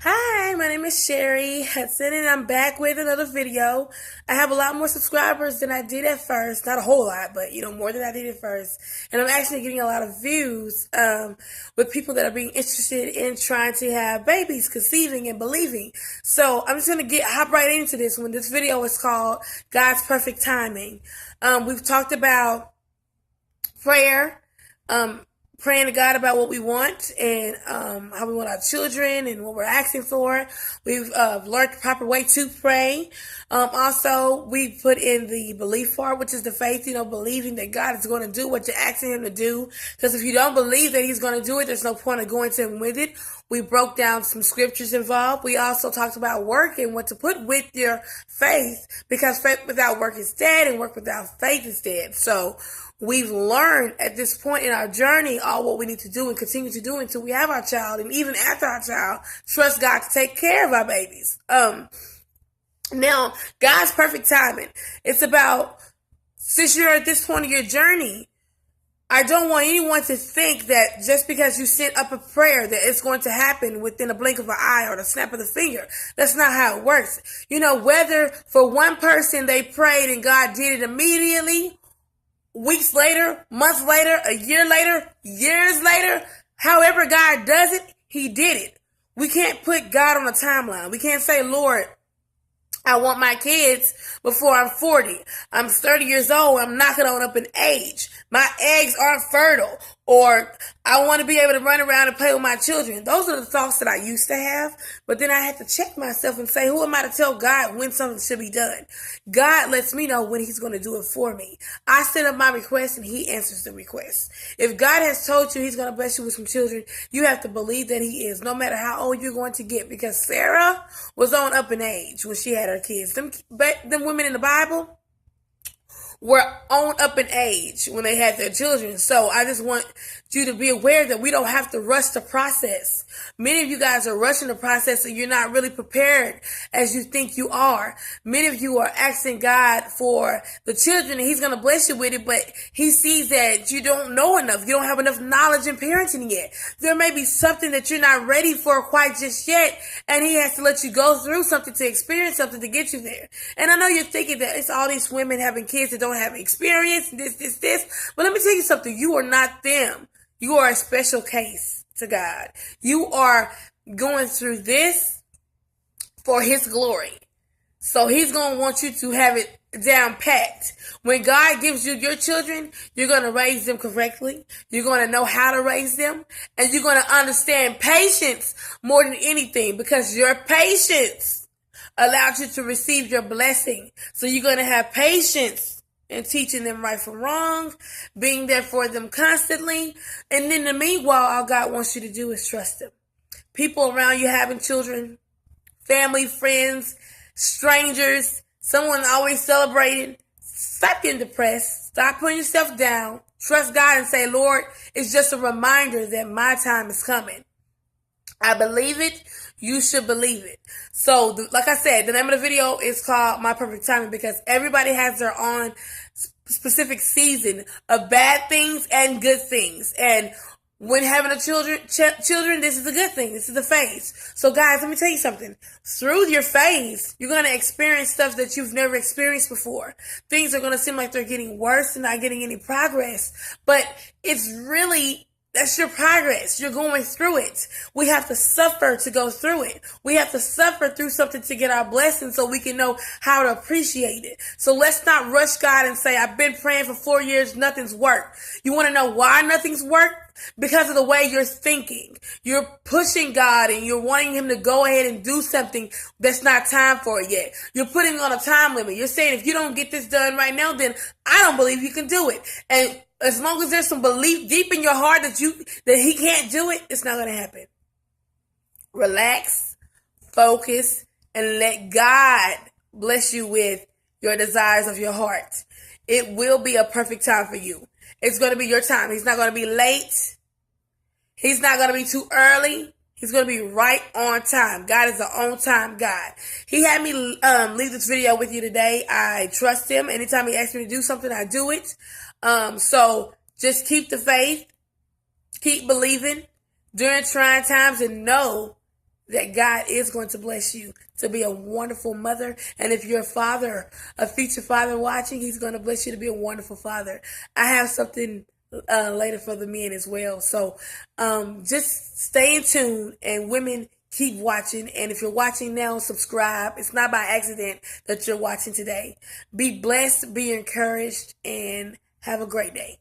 Hi, my name is Sherry Hudson, and I'm back with another video. I have a lot more subscribers than I did at first. Not a whole lot, but more than I did at first. And I'm actually getting a lot of views with people that are being interested in trying to have babies, conceiving and believing. So I'm just gonna hop right into this one. This video is called God's Perfect Timing. We've talked about prayer, um, praying to God about what we want and how we want our children and what we're asking for. We've learned the proper way to pray. Also, we put in the belief part, which is the faith, believing that God is going to do what you're asking Him to do. Because if you don't believe that He's going to do it, there's no point of going to Him with it. We broke down some scriptures involved. We also talked about work and what to put with your faith, because faith without work is dead and work without faith is dead. So we've learned at this point in our journey all what we need to do and continue to do until we have our child, and even after our child, trust God to take care of our babies. Now, God's perfect timing. It's about, since you're at this point of your journey, I don't want anyone to think that just because you sent up a prayer that it's going to happen within a blink of an eye or the snap of the finger. That's not how it works. Whether for one person they prayed and God did it immediately, weeks later, months later, a year later, years later, however God does it, He did it. We can't put God on a timeline. We can't say, Lord, I want my kids before I'm 40. I'm 30 years old. I'm knocking on up in age. My eggs aren't fertile. Or I want to be able to run around and play with my children. Those are the thoughts that I used to have. But then I had to check myself and say, who am I to tell God when something should be done? God lets me know when He's going to do it for me. I send up my request and He answers the request. If God has told you He's going to bless you with some children, you have to believe that He is, no matter how old you're going to get. Because Sarah was on up in age when she had her kids. Them women in the Bible were on up in age when they had their children. So I just want you to be aware that we don't have to rush the process. Many of you guys are rushing the process and you're not really prepared as you think you are. Many of you are asking God for the children and He's going to bless you with it, but He sees that you don't know enough. You don't have enough knowledge in parenting yet. There may be something that you're not ready for quite just yet, and He has to let you go through something to experience something to get you there. And I know you're thinking that it's all these women having kids that don't have experience, this. But let me tell you something. You are not them. You are a special case to God. You are going through this for His glory. So He's going to want you to have it down packed. When God gives you your children, you're going to raise them correctly. You're going to know how to raise them. And you're going to understand patience more than anything, because your patience allows you to receive your blessing. So you're going to have patience and teaching them right from wrong, being there for them constantly. And in the meanwhile, all God wants you to do is trust Him. People around you having children, family, friends, strangers, someone always celebrating. Stop getting depressed. Stop putting yourself down. Trust God and say, Lord, it's just a reminder that my time is coming. I believe it. You should believe it. So, like I said, the name of the video is called My Perfect Timing, because everybody has their own specific season of bad things and good things. And when having children, this is a good thing. This is a phase. So guys, let me tell you something. Through your phase, you're going to experience stuff that you've never experienced before. Things are going to seem like they're getting worse and not getting any progress. But it's really, that's your progress. You're going through it. We have to suffer to go through it. We have to suffer through something to get our blessing so we can know how to appreciate it. So let's not rush God and say, I've been praying for 4 years, nothing's worked. You want to know why nothing's worked? Because of the way you're thinking. You're pushing God and you're wanting Him to go ahead and do something that's not time for it yet. You're putting on a time limit. You're saying, if you don't get this done right now, then I don't believe you can do it. And as long as there's some belief deep in your heart that He can't do it, it's not going to happen. Relax, focus, and let God bless you with your desires of your heart. It will be a perfect time for you. It's going to be your time. He's not going to be late. He's not going to be too early. He's going to be right on time. God is an on-time God. He had me leave this video with you today. I trust Him. Anytime He asks me to do something, I do it. So just keep the faith. Keep believing during trying times, and know that God is going to bless you to be a wonderful mother. And if you're a father, a future father watching, He's going to bless you to be a wonderful father. I have something later for the men as well. So just stay in tune, and women, keep watching. And if you're watching now, subscribe. It's not by accident that you're watching today. Be blessed, be encouraged, and have a great day.